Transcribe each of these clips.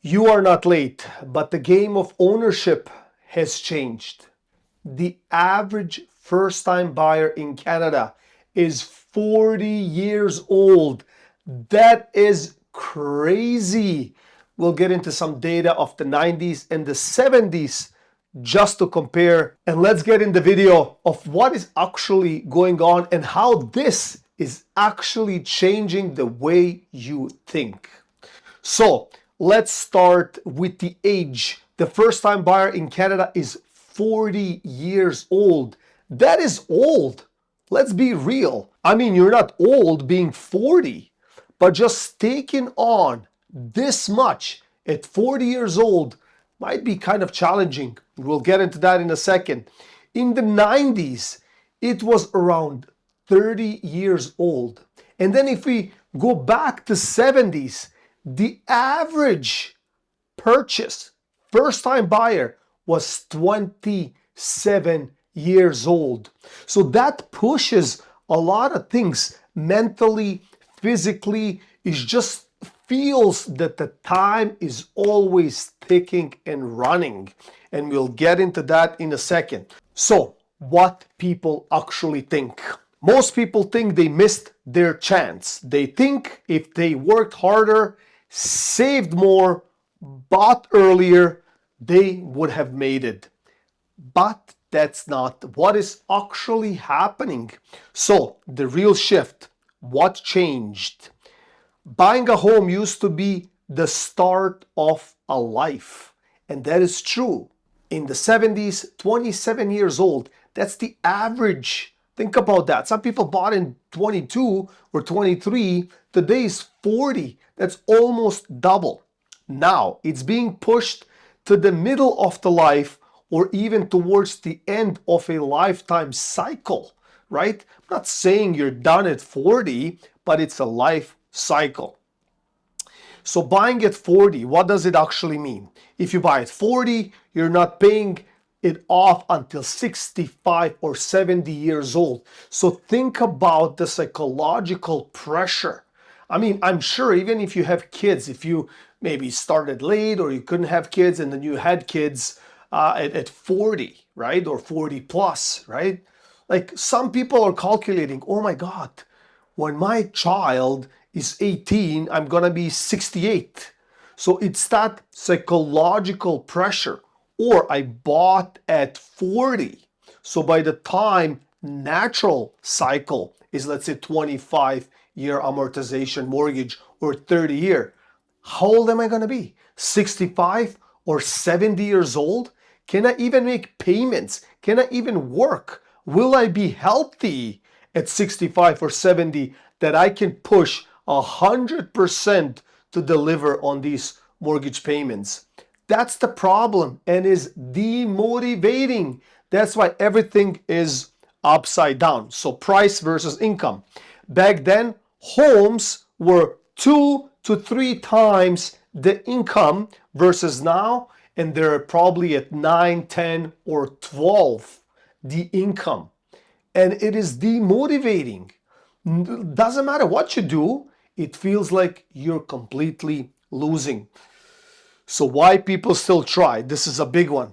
You are not late, but the game of ownership has changed. The average first-time buyer in Canada is 40 years old. That is crazy. We'll get into some data of the 90s and the 70s just to compare. And let's get in the video of what is actually going on and how this is actually changing the way you think. So let's start with the age. The first time buyer in Canada is 40 years old. That is old. Let's be real. I mean, you're not old being 40, but just taking on this much at 40 years old might be kind of challenging. We'll get into that in a second. In the 90s, it was around 30 years old. And then if we go back to 70s, the average purchase, first time buyer, was 27 years old. So that pushes a lot of things mentally, physically. It just feels that the time is always ticking and running. And we'll get into that in a second. So, what people actually think. Most people think they missed their chance. They think if they worked harder, saved more, bought earlier, they would have made it. But that's not what is actually happening. So, the real shift, what changed? Buying a home used to be the start of a life. And that is true. In the 70s, 27 years old, that's the average. Think about that. Some people bought in 22 or 23. Today is 40. That's almost double. Now, it's being pushed to the middle of the life or even towards the end of a lifetime cycle, right? I'm not saying you're done at 40, but it's a life cycle. So buying at 40, what does it actually mean? If you buy at 40, you're not paying it off until 65 or 70 years old. So think about the psychological pressure. I mean, I'm sure even if you have kids, if you maybe started late or you couldn't have kids and then you had kids at 40, right? Or 40 plus, right? Like some people are calculating, oh my God, when my child is 18, I'm gonna be 68. So it's that psychological pressure. Or I bought at 40. So by the time natural cycle is, let's say, 25-year amortization mortgage or 30-year, how old am I gonna be? 65 or 70 years old? Can I even make payments? Can I even work? Will I be healthy at 65 or 70 that I can push 100% to deliver on these mortgage payments? That's the problem and is demotivating. That's why everything is upside down. So price versus income. Back then, homes were 2 to 3 times the income versus now, and they're probably at 9, 10, or 12 the income. And it is demotivating. Doesn't matter what you do, it feels like you're completely losing. So why people still try? This is a big one.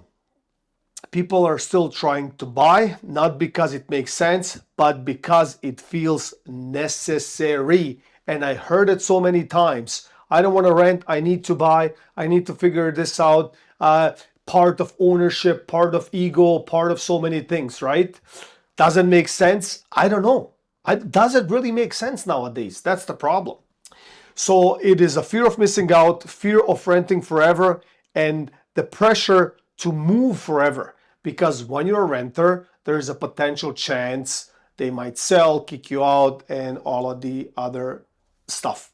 People are still trying to buy, not because it makes sense, but because it feels necessary. And I heard it so many times. I don't want to rent, I need to buy, I need to figure this out. Part of ownership, part of ego, part of so many things, right? Does it make sense? I don't know. Does it really make sense nowadays? That's the problem. So it is a fear of missing out, fear of renting forever, and the pressure to move forever. Because when you're a renter, there's a potential chance they might sell, kick you out, and all of the other stuff.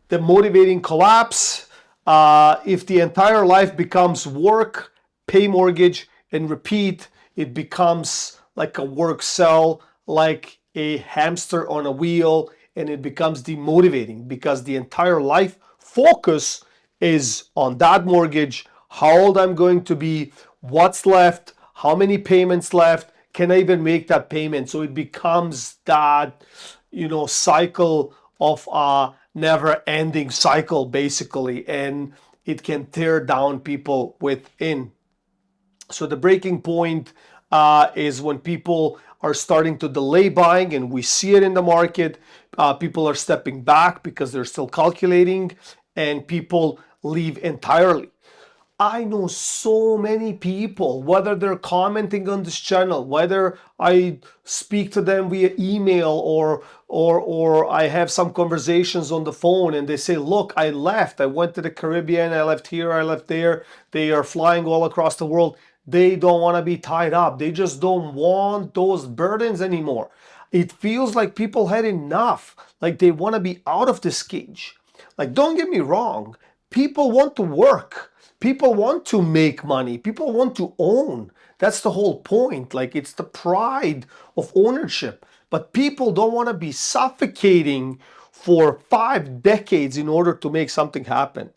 The motivating collapse, if the entire life becomes work, pay mortgage, and repeat, it becomes like a work cell, like a hamster on a wheel, and it becomes demotivating because the entire life focus is on that mortgage, how old I'm going to be, what's left, how many payments left, can I even make that payment? So it becomes that, cycle of a never-ending cycle, basically. And it can tear down people within. So the breaking point is when people are starting to delay buying, and we see it in the market. People are stepping back because they're still calculating, and people leave entirely. I know so many people, whether they're commenting on this channel, whether I speak to them via email or I have some conversations on the phone, and they say, look, I left. I went to the Caribbean, I left here, I left there. They are flying all across the world. They don't want to be tied up. They just don't want those burdens anymore. It feels like people had enough, like they want to be out of this cage. Like, don't get me wrong, people want to work. People want to make money. People want to own. That's the whole point. Like, it's the pride of ownership. But people don't want to be suffocating for 5 decades in order to make something happen.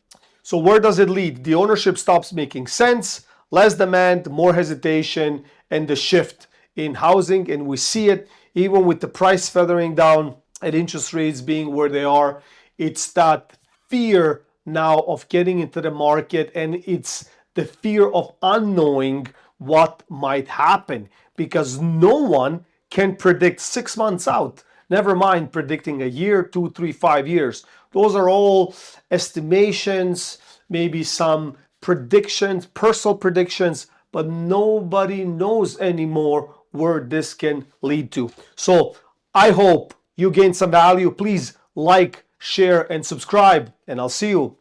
So where does it lead? The ownership stops making sense, less demand, more hesitation, and the shift in housing. And we see it even with the price feathering down and interest rates being where they are. It's that fear now of getting into the market, and it's the fear of unknowing what might happen, because no one can predict 6 months out, never mind predicting a year, 2, 3, 5 years. Those are all estimations, maybe some predictions, personal predictions, but nobody knows anymore where this can lead to. So I hope you gain some value. Please like, share, and subscribe, and I'll see you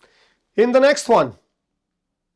in the next one.